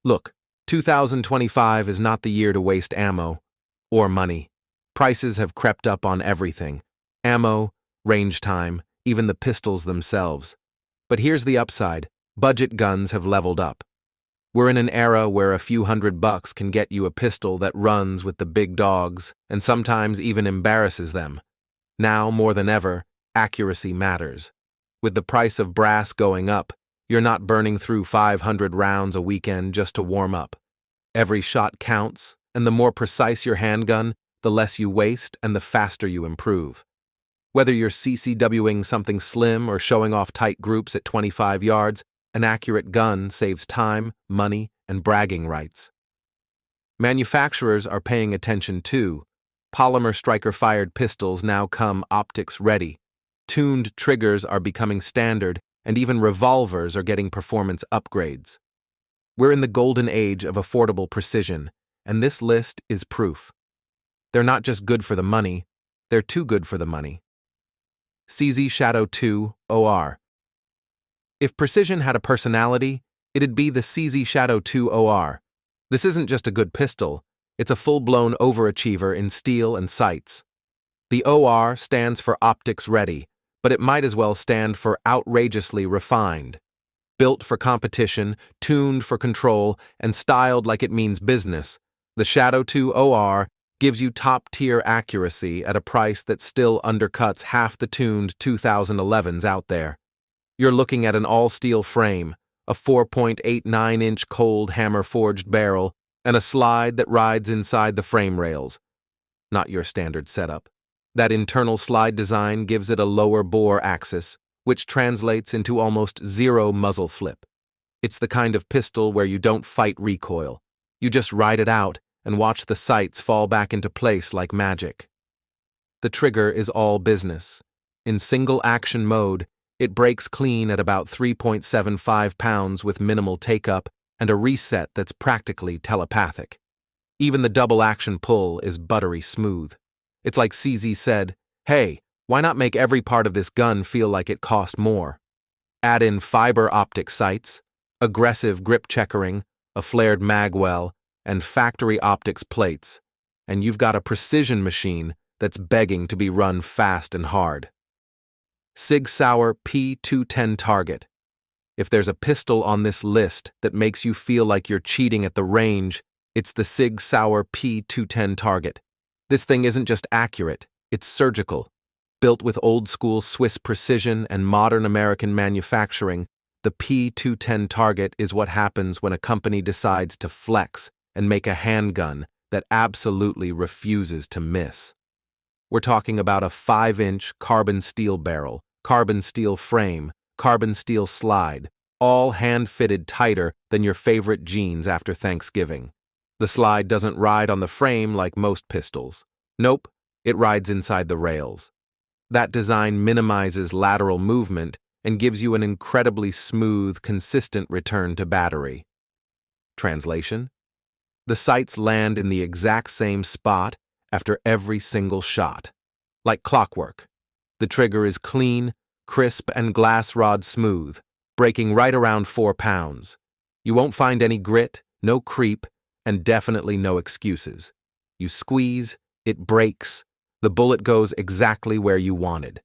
Look, 2025 is not the year to waste ammo or money. Prices have crept up on everything. Ammo, range time, even the pistols themselves. But here's the upside. Budget guns have leveled up. We're in an era where a few $100 can get you a pistol that runs with the big dogs and sometimes even embarrasses them. Now, more than ever, accuracy matters. With the price of brass going up, you're not burning through 500 rounds a weekend just to warm up. Every shot counts, and the more precise your handgun, the less you waste and the faster you improve. Whether you're CCWing something slim or showing off tight groups at 25 yards, an accurate gun saves time, money, and bragging rights. Manufacturers are paying attention too. Polymer striker-fired pistols now come optics-ready. Tuned triggers are becoming standard, and even revolvers are getting performance upgrades. We're in the golden age of affordable precision, and this list is proof. They're not just good for the money, they're too good for the money. CZ Shadow 2 OR. If precision had a personality, it'd be the CZ Shadow 2 OR. This isn't just a good pistol, it's a full-blown overachiever in steel and sights. The OR stands for optics ready, but it might as well stand for outrageously refined. Built for competition, tuned for control, and styled like it means business, the Shadow 2 OR gives you top-tier accuracy at a price that still undercuts half the tuned 2011s out there. You're looking at an all-steel frame, a 4.89-inch cold hammer-forged barrel, and a slide that rides inside the frame rails. Not your standard setup. That internal slide design gives it a lower bore axis, which translates into almost zero muzzle flip. It's the kind of pistol where you don't fight recoil. You just ride it out and watch the sights fall back into place like magic. The trigger is all business. In single-action mode, it breaks clean at about 3.75 pounds with minimal take-up and a reset that's practically telepathic. Even the double-action pull is buttery smooth. It's like CZ said, hey, why not make every part of this gun feel like it cost more? Add in fiber optic sights, aggressive grip checkering, a flared magwell, and factory optics plates, and you've got a precision machine that's begging to be run fast and hard. Sig Sauer P210 Target. If there's a pistol on this list that makes you feel like you're cheating at the range, it's the Sig Sauer P210 Target. This thing isn't just accurate, it's surgical. Built with old-school Swiss precision and modern American manufacturing, the P210 Target is what happens when a company decides to flex and make a handgun that absolutely refuses to miss. We're talking about a 5-inch carbon steel barrel, carbon steel frame, carbon steel slide, all hand-fitted tighter than your favorite jeans after Thanksgiving. The slide doesn't ride on the frame like most pistols. Nope, it rides inside the rails. That design minimizes lateral movement and gives you an incredibly smooth, consistent return to battery. Translation? The sights land in the exact same spot after every single shot. Like clockwork. The trigger is clean, crisp, and glass rod smooth, breaking right around 4 pounds. You won't find any grit, no creep, and definitely no excuses. You squeeze, it breaks, the bullet goes exactly where you wanted.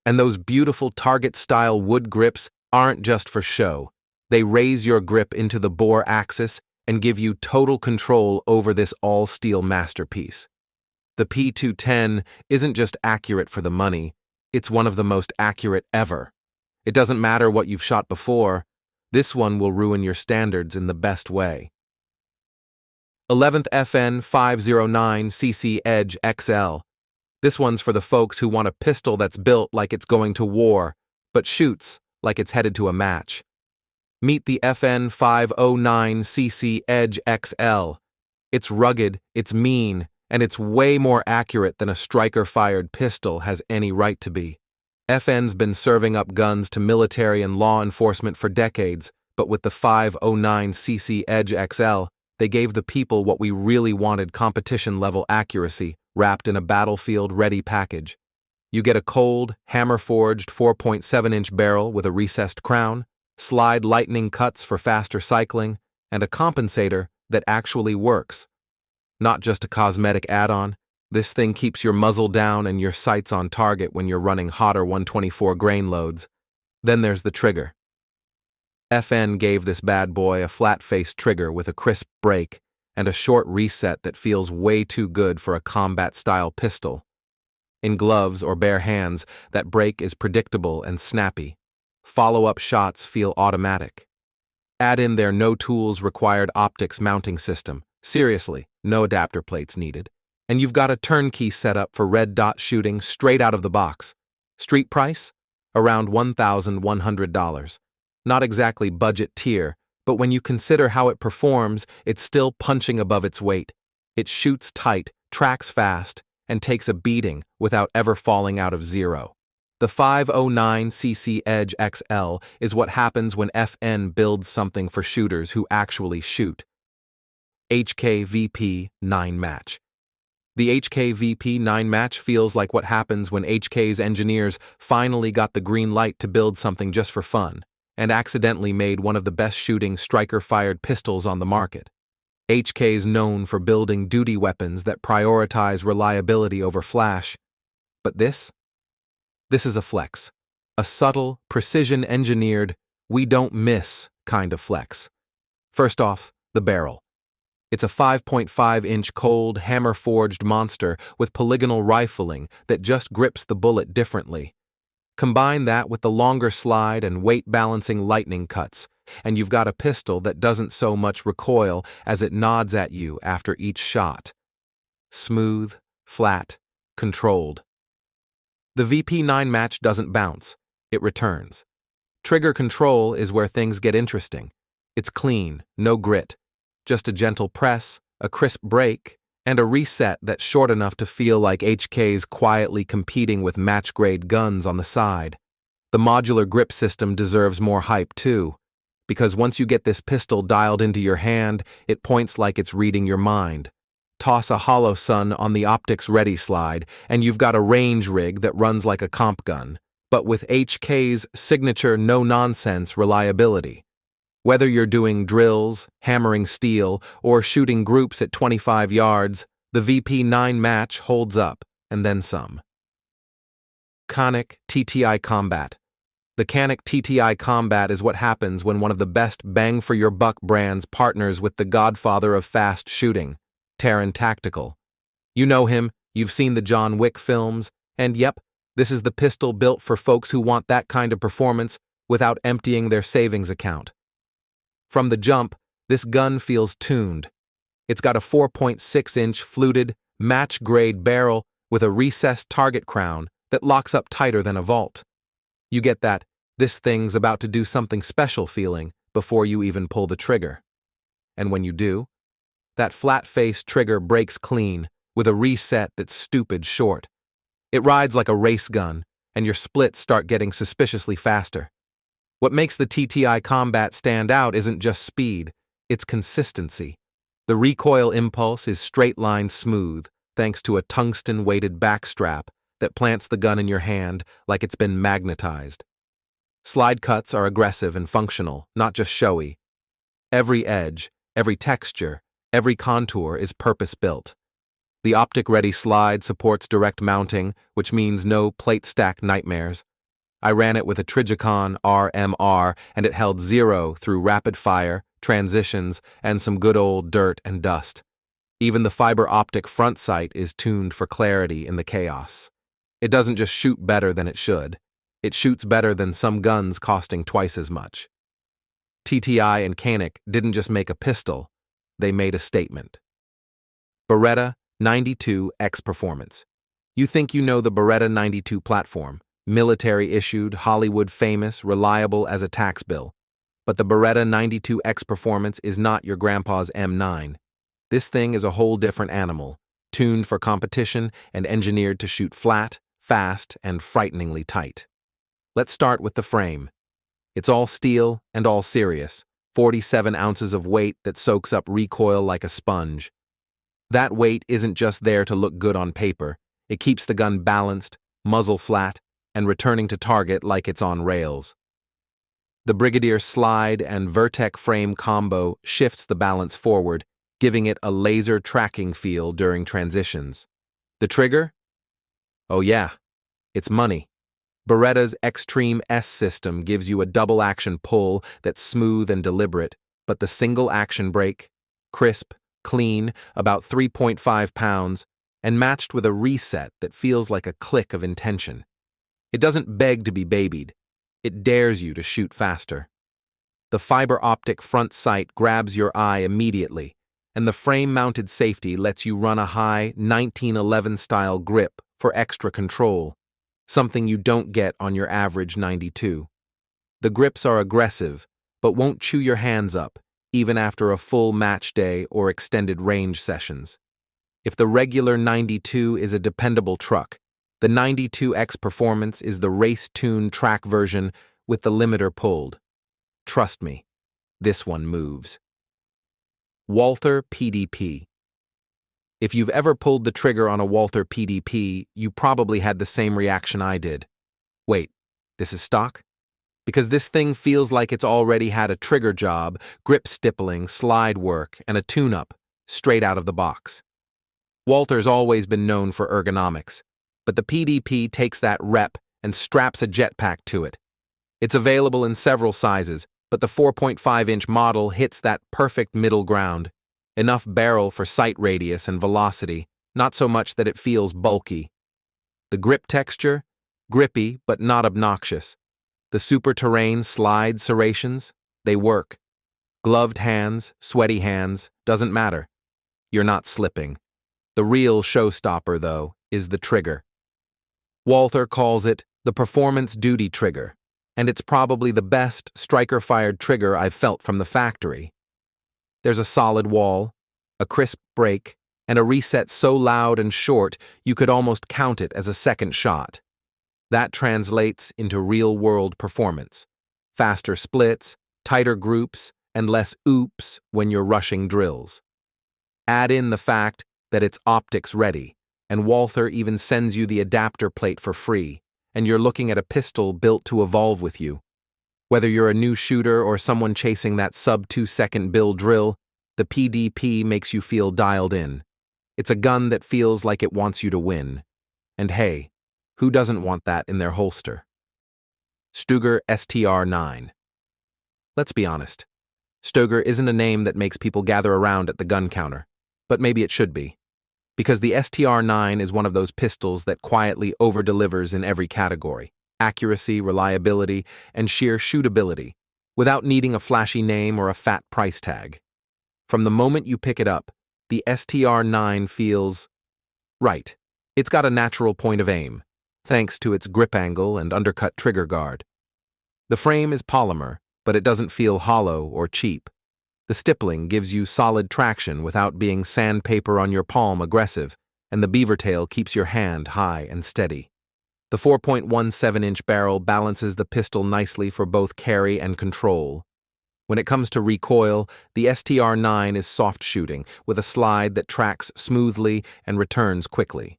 And those beautiful Target-style wood grips aren't just for show. They raise your grip into the bore axis and give you total control over this all-steel masterpiece. The P210 isn't just accurate for the money, it's one of the most accurate ever. It doesn't matter what you've shot before, this one will ruin your standards in the best way. 11th FN509 CC Edge XL. This one's for the folks who want a pistol that's built like it's going to war, but shoots like it's headed to a match. Meet the FN509 CC Edge XL. It's rugged, it's mean, and it's way more accurate than a striker-fired pistol has any right to be. FN's been serving up guns to military and law enforcement for decades, but with the 509 CC Edge XL, they gave the people what we really wanted: competition-level accuracy, wrapped in a battlefield-ready package. You get a cold, hammer-forged 4.7-inch barrel with a recessed crown, slide lightning cuts for faster cycling, and a compensator that actually works. Not just a cosmetic add-on, this thing keeps your muzzle down and your sights on target when you're running hotter 124 grain loads. Then there's the trigger. FN gave this bad boy a flat-faced trigger with a crisp break and a short reset that feels way too good for a combat-style pistol. In gloves or bare hands, that break is predictable and snappy. Follow-up shots feel automatic. Add in their no-tools-required optics mounting system. Seriously, no adapter plates needed. And you've got a turnkey setup for red dot shooting straight out of the box. Street price? Around $1,100. Not exactly budget tier, but when you consider how it performs, it's still punching above its weight. It shoots tight, tracks fast, and takes a beating without ever falling out of zero. The 509 CC Edge XL is what happens when FN builds something for shooters who actually shoot. HK VP9 Match. The HK VP9 Match feels like what happens when HK's engineers finally got the green light to build something just for fun, and accidentally made one of the best shooting striker-fired pistols on the market. HK's known for building duty weapons that prioritize reliability over flash. But this is a flex. A subtle, precision-engineered, we don't miss kind of flex. First off, the barrel. It's a 5.5-inch cold, hammer-forged monster with polygonal rifling that just grips the bullet differently. Combine that with the longer slide and weight-balancing lightning cuts, and you've got a pistol that doesn't so much recoil as it nods at you after each shot. Smooth, flat, controlled. The VP9 Match doesn't bounce, it returns. Trigger control is where things get interesting. It's clean, no grit, just a gentle press, a crisp break, and a reset that's short enough to feel like HK's quietly competing with match-grade guns on the side. The modular grip system deserves more hype too, because once you get this pistol dialed into your hand, it points like it's reading your mind. Toss a hollow sun on the optics ready slide, and you've got a range rig that runs like a comp gun, but with HK's signature no-nonsense reliability. Whether you're doing drills, hammering steel, or shooting groups at 25 yards, the VP9 Match holds up, and then some. Canic TTI Combat. The Canic TTI Combat is what happens when one of the best bang-for-your-buck brands partners with the godfather of fast shooting, Taurus Tactical. You know him, you've seen the John Wick films, and yep, this is the pistol built for folks who want that kind of performance without emptying their savings account. From the jump, this gun feels tuned. It's got a 4.6-inch fluted, match-grade barrel with a recessed target crown that locks up tighter than a vault. You get that this thing's about to do something special feeling before you even pull the trigger. And when you do, that flat-faced trigger breaks clean with a reset that's stupid short. It rides like a race gun, and your splits start getting suspiciously faster. What makes the TTI Combat stand out isn't just speed, it's consistency. The recoil impulse is straight-line smooth, thanks to a tungsten-weighted backstrap that plants the gun in your hand like it's been magnetized. Slide cuts are aggressive and functional, not just showy. Every edge, every texture, every contour is purpose-built. The optic-ready slide supports direct mounting, which means no plate stack nightmares. I ran it with a Trigicon RMR, and it held 0 through rapid fire, transitions, and some good old dirt and dust. Even the fiber optic front sight is tuned for clarity in the chaos. It doesn't just shoot better than it should. It shoots better than some guns costing twice as much. TTI and Canic didn't just make a pistol, they made a statement. Beretta 92X Performance. You think you know the Beretta 92 platform. Military-issued, Hollywood-famous, reliable as a tax bill. But the Beretta 92X Performance is not your grandpa's M9. This thing is a whole different animal, tuned for competition and engineered to shoot flat, fast, and frighteningly tight. Let's start with the frame. It's all steel and all serious, 47 ounces of weight that soaks up recoil like a sponge. That weight isn't just there to look good on paper. It keeps the gun balanced, muzzle flat, and returning to target like it's on rails. The Brigadier slide and Vertec frame combo shifts the balance forward, giving it a laser tracking feel during transitions. The trigger? Oh yeah, it's money. Beretta's Extreme S system gives you a double-action pull that's smooth and deliberate, but the single-action brake, crisp, clean, about 3.5 pounds, and matched with a reset that feels like a click of intention. It doesn't beg to be babied. It dares you to shoot faster. The fiber-optic front sight grabs your eye immediately, and the frame-mounted safety lets you run a high 1911-style grip for extra control, something you don't get on your average 92. The grips are aggressive, but won't chew your hands up, even after a full match day or extended range sessions. If the regular 92 is a dependable truck, the 92X Performance is the race-tuned track version with the limiter pulled. Trust me, this one moves. Walther PDP. If you've ever pulled the trigger on a Walther PDP, you probably had the same reaction I did. Wait, this is stock? Because this thing feels like it's already had a trigger job, grip stippling, slide work, and a tune-up, straight out of the box. Walther's always been known for ergonomics, but the PDP takes that rep and straps a jetpack to it. It's available in several sizes, but the 4.5-inch model hits that perfect middle ground. Enough barrel for sight radius and velocity, not so much that it feels bulky. The grip texture? Grippy, but not obnoxious. The super terrain slide serrations? They work. Gloved hands, sweaty hands, doesn't matter. You're not slipping. The real showstopper, though, is the trigger. Walther calls it the performance duty trigger, and it's probably the best striker-fired trigger I've felt from the factory. There's a solid wall, a crisp break, and a reset so loud and short you could almost count it as a second shot. That translates into real-world performance. Faster splits, tighter groups, and less oops when you're rushing drills. Add in the fact that it's optics ready, and Walther even sends you the adapter plate for free, and you're looking at a pistol built to evolve with you. Whether you're a new shooter or someone chasing that sub-2-second bill drill, the PDP makes you feel dialed in. It's a gun that feels like it wants you to win. And hey, who doesn't want that in their holster? Stuger STR9. Let's be honest. Stuger isn't a name that makes people gather around at the gun counter, but maybe it should be. Because the STR9 is one of those pistols that quietly over-delivers in every category. Accuracy, reliability, and sheer shootability, without needing a flashy name or a fat price tag. From the moment you pick it up, the STR9 feels right. It's got a natural point of aim, thanks to its grip angle and undercut trigger guard. The frame is polymer, but it doesn't feel hollow or cheap. The stippling gives you solid traction without being sandpaper on your palm aggressive, and the beaver tail keeps your hand high and steady. The 4.17-inch barrel balances the pistol nicely for both carry and control. When it comes to recoil, the STR9 is soft shooting, with a slide that tracks smoothly and returns quickly.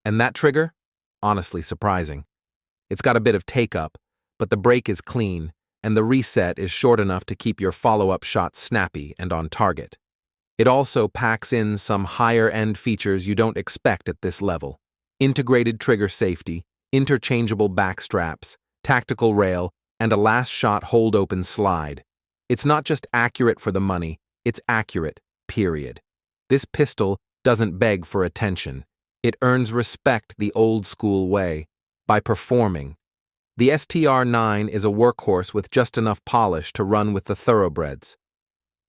And that trigger? Honestly surprising. It's got a bit of take-up, but the break is clean, and the reset is short enough to keep your follow-up shots snappy and on target. It also packs in some higher-end features you don't expect at this level. Integrated trigger safety, interchangeable back straps, tactical rail, and a last-shot hold-open slide. It's not just accurate for the money, it's accurate, period. This pistol doesn't beg for attention. It earns respect the old-school way, by performing. The STR9 is a workhorse with just enough polish to run with the thoroughbreds.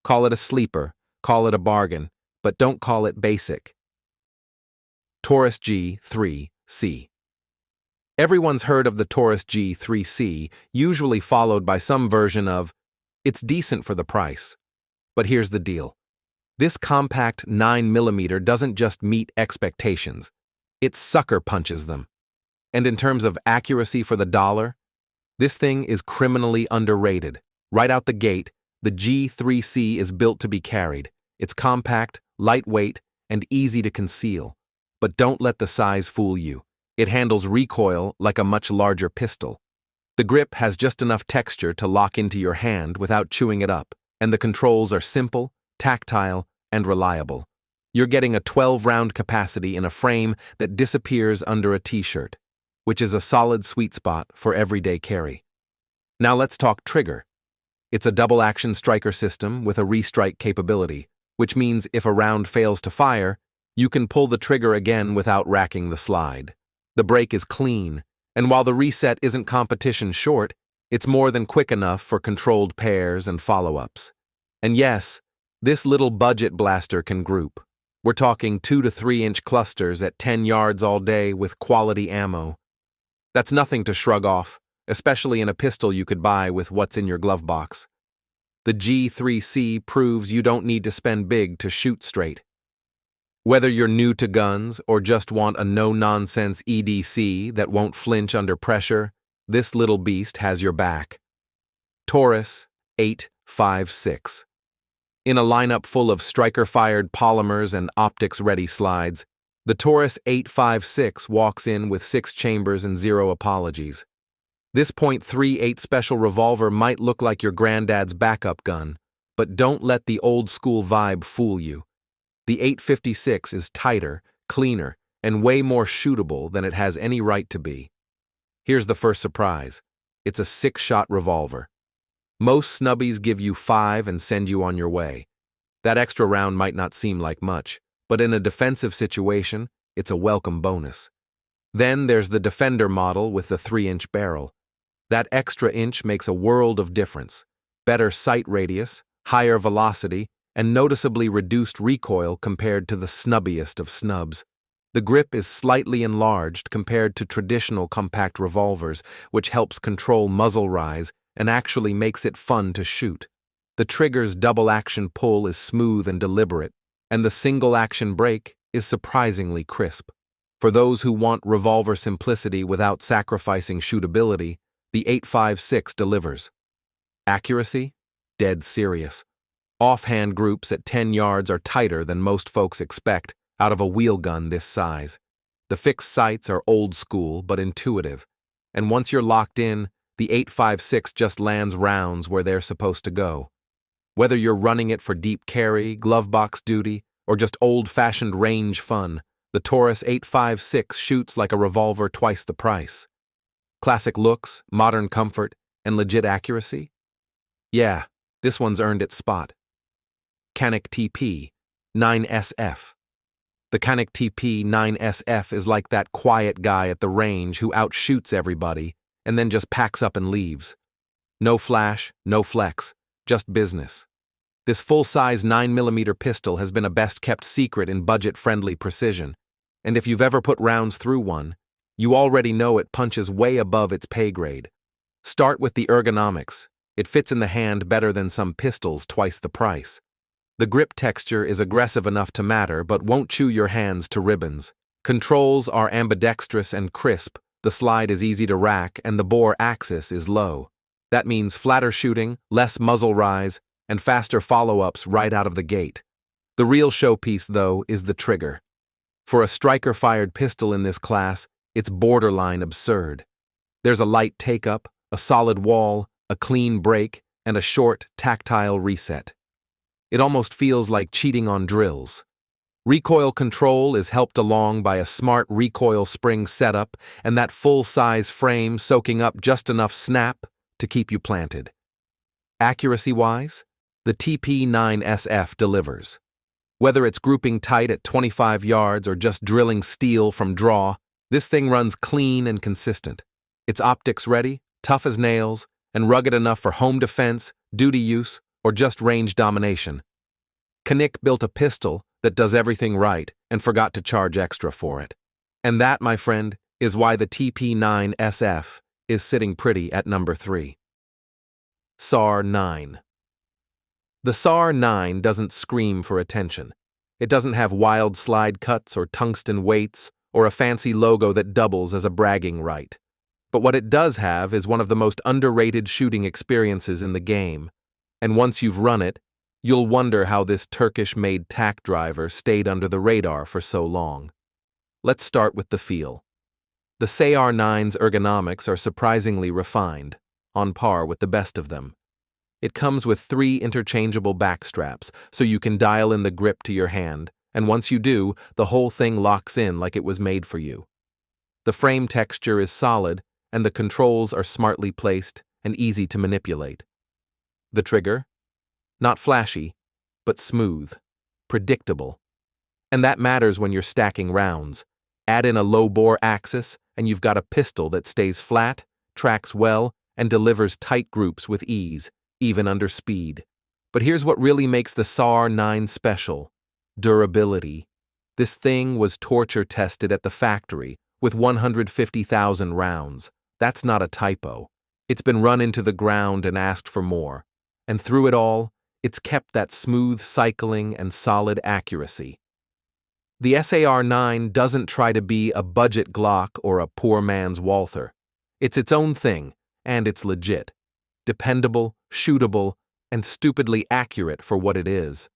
Call it a sleeper, call it a bargain, but don't call it basic. Taurus G3C. Everyone's heard of the Taurus G3C, usually followed by some version of, it's decent for the price. But here's the deal. This compact 9mm doesn't just meet expectations, it sucker punches them. And in terms of accuracy for the dollar, this thing is criminally underrated. Right out the gate, the G3C is built to be carried. It's compact, lightweight, and easy to conceal. But don't let the size fool you. It handles recoil like a much larger pistol. The grip has just enough texture to lock into your hand without chewing it up, and the controls are simple, tactile, and reliable. You're getting a 12-round capacity in a frame that disappears under a t-shirt, which is a solid sweet spot for everyday carry. Now let's talk trigger. It's a double-action striker system with a restrike capability, which means if a round fails to fire, you can pull the trigger again without racking the slide. The break is clean, and while the reset isn't competition short, it's more than quick enough for controlled pairs and follow-ups. And yes, this little budget blaster can group. We're talking 2 to 3 inch clusters at 10 yards all day with quality ammo. That's nothing to shrug off, especially in a pistol you could buy with what's in your glove box. The G3C proves you don't need to spend big to shoot straight. Whether you're new to guns or just want a no-nonsense EDC that won't flinch under pressure, this little beast has your back. Taurus 856. In a lineup full of striker-fired polymers and optics-ready slides, the Taurus 856 walks in with 6 chambers and 0 apologies. This .38 special revolver might look like your granddad's backup gun, but don't let the old-school vibe fool you. The 856 is tighter, cleaner, and way more shootable than it has any right to be. Here's the first surprise. It's a 6-shot revolver. Most snubbies give you 5 and send you on your way. That extra round might not seem like much, but in a defensive situation, it's a welcome bonus. Then there's the Defender model with the 3-inch barrel. That extra inch makes a world of difference. Better sight radius, higher velocity, and noticeably reduced recoil compared to the snubbiest of snubs. The grip is slightly enlarged compared to traditional compact revolvers, which helps control muzzle rise and actually makes it fun to shoot. The trigger's double-action pull is smooth and deliberate, and the single-action break is surprisingly crisp. For those who want revolver simplicity without sacrificing shootability, the 856 delivers. Accuracy? Dead serious. Offhand groups at 10 yards are tighter than most folks expect out of a wheel gun this size. The fixed sights are old school but intuitive, and once you're locked in, the 856 just lands rounds where they're supposed to go. Whether you're running it for deep carry, glove box duty, or just old-fashioned range fun, the Taurus 856 shoots like a revolver twice the price. Classic looks, modern comfort, and legit accuracy? Yeah, this one's earned its spot. Kanak TP9SF. The Kanak TP9SF is like that quiet guy at the range who outshoots everybody and then just packs up and leaves. No flash, no flex, just business. This full-size 9mm pistol has been a best-kept secret in budget-friendly precision, and if you've ever put rounds through one, you already know it punches way above its pay grade. Start with the ergonomics. It fits in the hand better than some pistols twice the price. The grip texture is aggressive enough to matter but won't chew your hands to ribbons. Controls are ambidextrous and crisp, the slide is easy to rack, and the bore axis is low. That means flatter shooting, less muzzle rise, and faster follow-ups right out of the gate. The real showpiece, though, is the trigger. For a striker-fired pistol in this class, it's borderline absurd. There's a light take-up, a solid wall, a clean break, and a short, tactile reset. It almost feels like cheating on drills. Recoil control is helped along by a smart recoil spring setup and that full-size frame soaking up just enough snap to keep you planted. Accuracy-wise, the TP9SF delivers. Whether it's grouping tight at 25 yards or just drilling steel from draw, this thing runs clean and consistent. It's optics ready, tough as nails, and rugged enough for home defense, duty use, or just range domination. Canic built a pistol that does everything right and forgot to charge extra for it. And that, my friend, is why the TP9SF is sitting pretty at number 3. SAR-9. The SAR-9 doesn't scream for attention. It doesn't have wild slide cuts or tungsten weights or a fancy logo that doubles as a bragging right. But what it does have is one of the most underrated shooting experiences in the game. And once you've run it, you'll wonder how this Turkish-made tack driver stayed under the radar for so long. Let's start with the feel. The CR9's ergonomics are surprisingly refined, on par with the best of them. It comes with 3 interchangeable back straps, so you can dial in the grip to your hand, and once you do, the whole thing locks in like it was made for you. The frame texture is solid, and the controls are smartly placed and easy to manipulate. The trigger? Not flashy, but smooth, predictable. And that matters when you're stacking rounds. Add in a low-bore axis, and you've got a pistol that stays flat, tracks well, and delivers tight groups with ease, even under speed. But here's what really makes the CR9 special: durability. This thing was torture tested at the factory with 150,000 rounds. That's not a typo. It's been run into the ground and asked for more. And through it all, it's kept that smooth cycling and solid accuracy. The SAR9 doesn't try to be a budget Glock or a poor man's Walther. It's its own thing, and it's legit. Dependable, shootable, and stupidly accurate for what it is.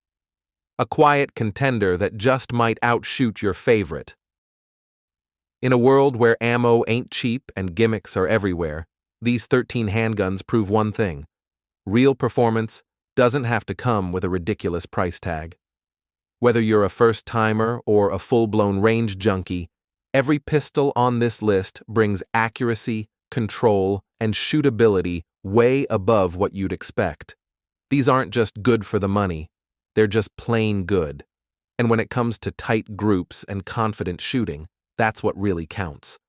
A quiet contender that just might outshoot your favorite. In a world where ammo ain't cheap and gimmicks are everywhere, these 13 handguns prove one thing: real performance doesn't have to come with a ridiculous price tag. Whether you're a first-timer or a full-blown range junkie, every pistol on this list brings accuracy, control, and shootability way above what you'd expect. These aren't just good for the money, they're just plain good. And when it comes to tight groups and confident shooting, that's what really counts.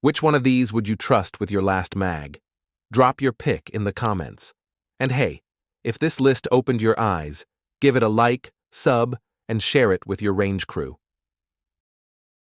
Which one of these would you trust with your last mag? Drop your pick in the comments. And hey, if this list opened your eyes, give it a like, sub, and share it with your range crew.